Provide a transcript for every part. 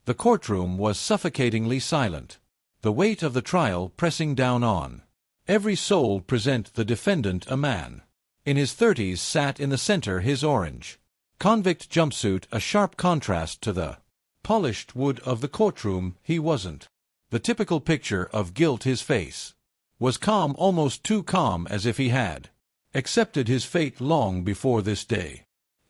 The courtroom was suffocatingly silent, the weight of the trial pressing down on every soul present. The defendant, a man in his 30s, sat in the center, his orange convict jumpsuit a sharp contrast to the polished wood of the courtroom. He wasn't the typical picture of guilt. His face was calm, almost too calm, as if he had accepted his fate long before this day.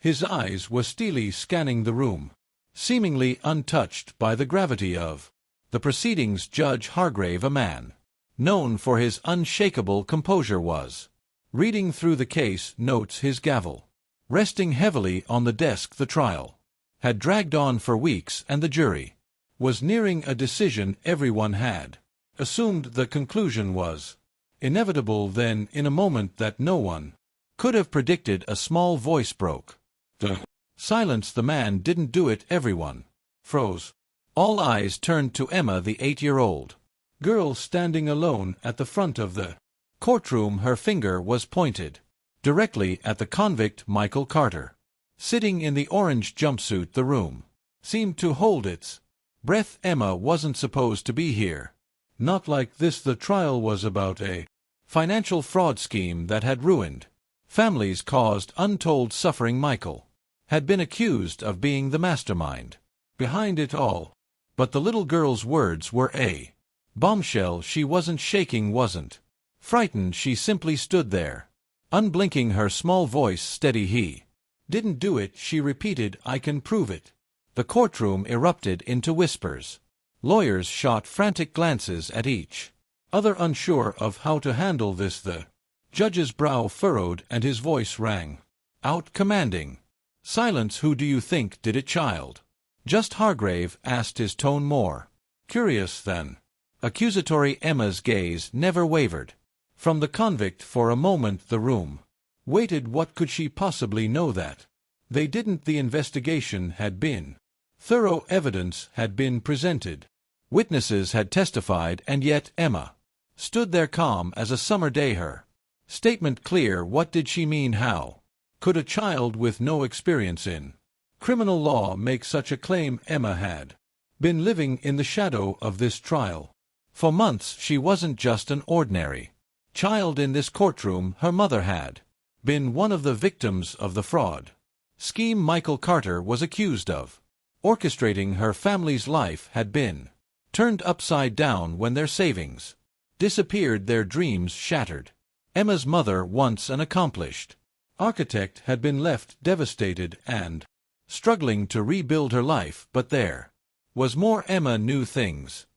His eyes were steely, scanning the room, seemingly untouched by the gravity of the proceedings. Judge Hargrave, a man known for his unshakable composure, was reading through the case notes, his gavel resting heavily on the desk. The trial had dragged on for weeks, and the jury was nearing a decision. Everyone had assumed the conclusion was inevitable. Then, in a moment that no one could have predicted, a small voice broke the silence. The man didn't do it. Everyone froze. All eyes turned to Emma, the 8-year-old girl standing alone at the front of the courtroom. Her finger was pointed directly at the convict, Michael Carter, sitting in the orange jumpsuit. The room seemed to hold its breath. Emma wasn't supposed to be here. Not like this. The trial was about a financial fraud scheme that had ruined families, caused untold suffering. Michael had been accused of being the mastermind behind it all. But the little girl's words were a bombshell. She wasn't shaking, wasn't frightened. She simply stood there, unblinking, her small voice steady. He didn't do it, she repeated. I can prove it. The courtroom erupted into whispers. Lawyers shot frantic glances at each other, unsure of how to handle this. The judge's brow furrowed and his voice rang out, commanding silence. Who do you think did it, child? Just Hargrave asked, his tone more curious than accusatory. Emma's gaze never wavered from the convict. For a moment the room waited. What could she possibly know that they didn't? The investigation had been thorough, evidence had been presented, witnesses had testified, and yet Emma stood there calm as a summer day, her statement clear. What did she mean? How could a child with no experience in criminal law make such a claim? Emma had been living in the shadow of this trial for months. She wasn't just an ordinary child in this courtroom. Her mother had been one of the victims of the fraud scheme Michael Carter was accused of orchestrating. Her family's life had been turned upside down when their savings disappeared, their dreams shattered. Emma's mother, once an accomplished architect, had been left devastated and struggling to rebuild her life. But there was more. Emma knew things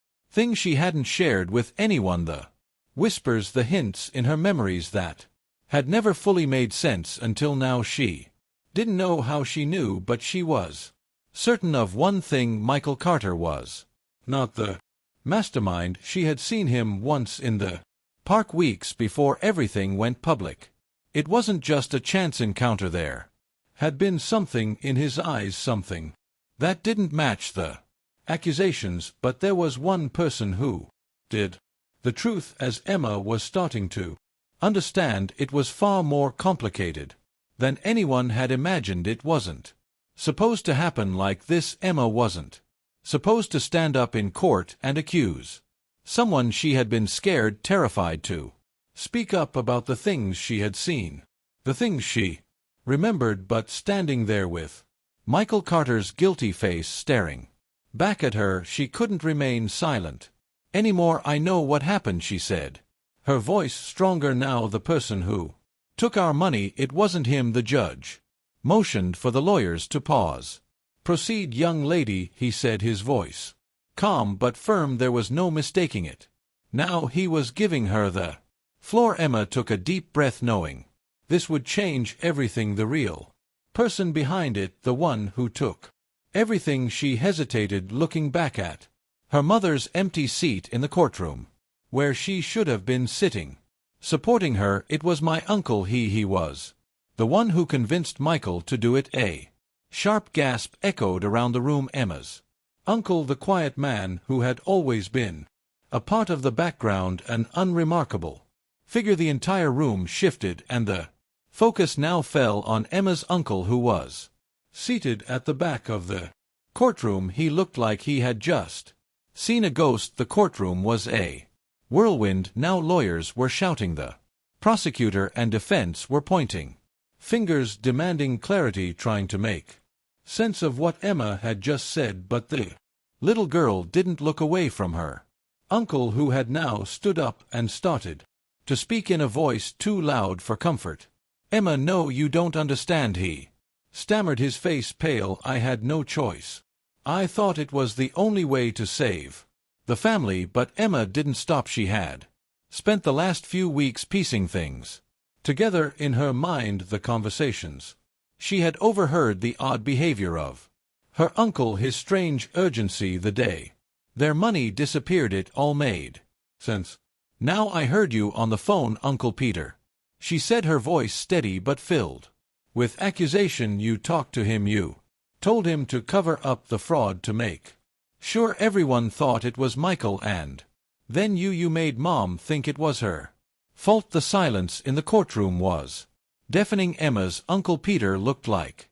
she hadn't shared with anyone, the whispers, the hints in her memories that had never fully made sense until now. She didn't know how she knew, but she was certain of one thing: Michael Carter was not the mastermind. She had seen him once in the park weeks before everything went public. It wasn't just a chance encounter. There had been something in his eyes, something that didn't match the accusations. But there was one person who did. The truth, as Emma was starting to understand, it was far more complicated than anyone had imagined. It wasn't supposed to happen like this. Emma wasn't supposed to stand up in court and accuse someone she had been scared, terrified to speak up about the things she had seen, the things she remembered. But standing there with Michael Carter's guilty face staring back at her, she couldn't remain silent anymore. I know what happened, she said, her voice stronger now. The person who took our money, it wasn't him. The judge motioned for the lawyers to pause. Proceed, young lady, he said, his voice calm but firm. There was no mistaking it. Now he was giving her the floor. Emma took a deep breath, knowing this would change everything. The real person behind it, the one who took everything. She hesitated, looking back at her mother's empty seat in the courtroom, where she should have been sitting, supporting her. It was my uncle. He was the one who convinced Michael to do it. A sharp gasp echoed around the room. Emma's uncle, the quiet man who had always been a part of the background, an unremarkable figure. The entire room shifted, and the focus now fell on Emma's uncle, who was seated at the back of the Courtroom, he looked like he had just seen a ghost. The courtroom was a whirlwind. Now lawyers were shouting. The prosecutor and defense were pointing fingers, demanding clarity, trying to make sense of what Emma had just said. But the little girl didn't look away from her uncle, who had now stood up and started to speak in a voice too loud for comfort. "Emma, no, you don't understand," he stammered, his face pale. "I had no choice. I thought it was the only way to save the family." But Emma didn't stop. She had spent the last few weeks piecing things together in her mind, the conversations she had overheard, the odd behavior of her uncle, his strange urgency the day their money disappeared. It all made sense. "Now I heard you on the phone, Uncle Peter," she said, her voice steady but filled with accusation. "You talked to him. You told him to cover up the fraud, to make sure everyone thought it was Michael, and then you made Mom think it was her fault." The silence in the courtroom was deafening. Emma's Uncle Peter looked like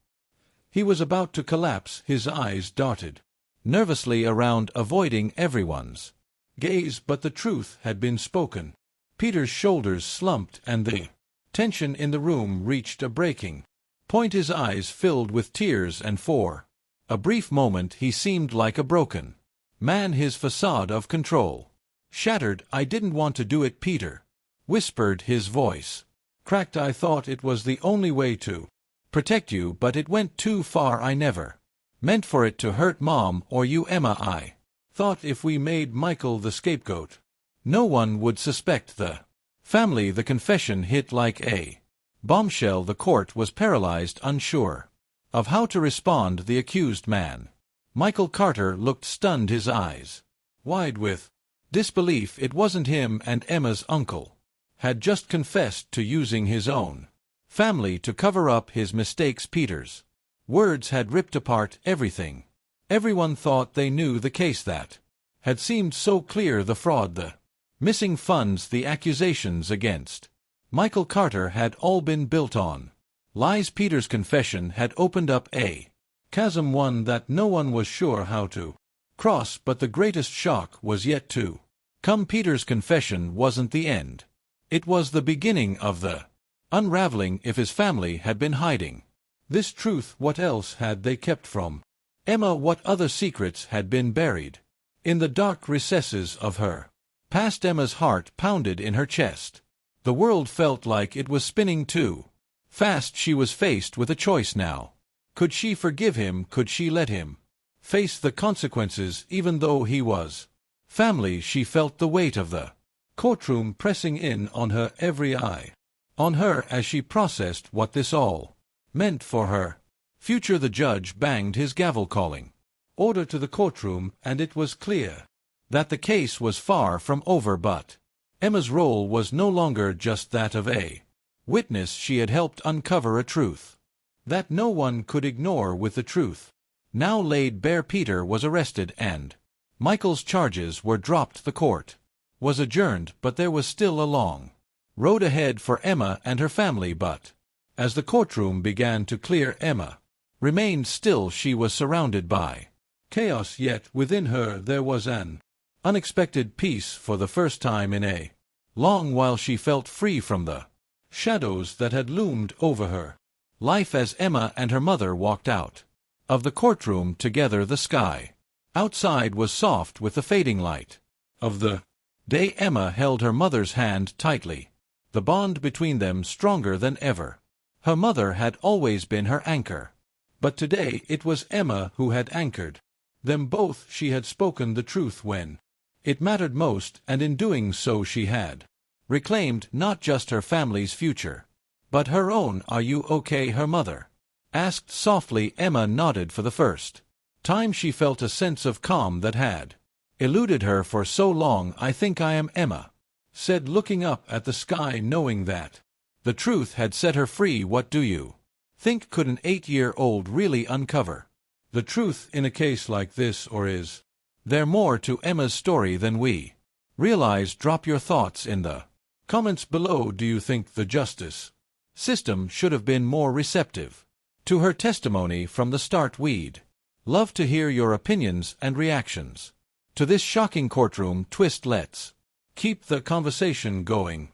he was about to collapse. His eyes darted nervously around, avoiding everyone's gaze. But the truth had been spoken. Peter's shoulders slumped, and the tension in the room reached a breaking point. His eyes filled with tears, and for a brief moment he seemed like a broken man, his facade of control shattered. "I didn't want to do it," Peter whispered, his voice cracked. "I thought it was the only way to protect you, but it went too far. I never meant for it to hurt Mom or you, Emma. I thought if we made Michael the scapegoat, no one would suspect the family." The confession hit like a bombshell. The court was paralyzed, unsure of how to respond. The accused man, Michael Carter, looked stunned, his eyes wide with disbelief. It wasn't him, and Emma's uncle had just confessed to using his own family to cover up his mistakes. Peter's words had ripped apart everything everyone thought they knew. The case that had seemed so clear, the fraud, the missing funds, the accusations against Michael Carter had all been built on lies. Peter's confession had opened up a chasm, one that no one was sure how to cross. But the greatest shock was yet to come. Peter's confession wasn't the end. It was the beginning of the unraveling. If his family had been hiding this truth, what else had they kept from Emma? What other secrets had been buried in the dark recesses of her past? Emma's heart pounded in her chest. The world felt like it was spinning too fast. She was faced with a choice now. Could she forgive him? Could she let him face the consequences, even though he was family? She felt the weight of the courtroom pressing in on her, every eye on her, as she processed what this all meant for her future. The judge banged his gavel, calling order to the courtroom, and it was clear that the case was far from over. But Emma's role was no longer just that of a witness. She had helped uncover a truth that no one could ignore. With the truth now laid bare, Peter was arrested, and Michael's charges were dropped. The court was adjourned, but there was still a long road ahead for Emma and her family. But as the courtroom began to clear, Emma remained still. She was surrounded by chaos, yet within her there was an unexpected peace. For the first time in a long while, she felt free from the shadows that had loomed over her life. As Emma and her mother walked out of the courtroom together, the sky outside was soft with the fading light of the day. Emma held her mother's hand tightly, the bond between them stronger than ever. Her mother had always been her anchor, but today it was Emma who had anchored them both. She had spoken the truth when it mattered most, and in doing so she had reclaimed not just her family's future, but her own. "Are you okay?" her mother asked softly. Emma nodded. For the first time she felt a sense of calm that had eluded her for so long. "I think I am," Emma said, looking up at the sky, knowing that the truth had set her free. "What do you think? Could an 8-year-old really uncover the truth in a case like this, or is there more to Emma's story than we realize?" Drop your thoughts in the comments below. Do you think the justice system should have been more receptive to her testimony from the start? We'd Love to hear your opinions and reactions to this shocking courtroom twist. Let's keep the conversation going.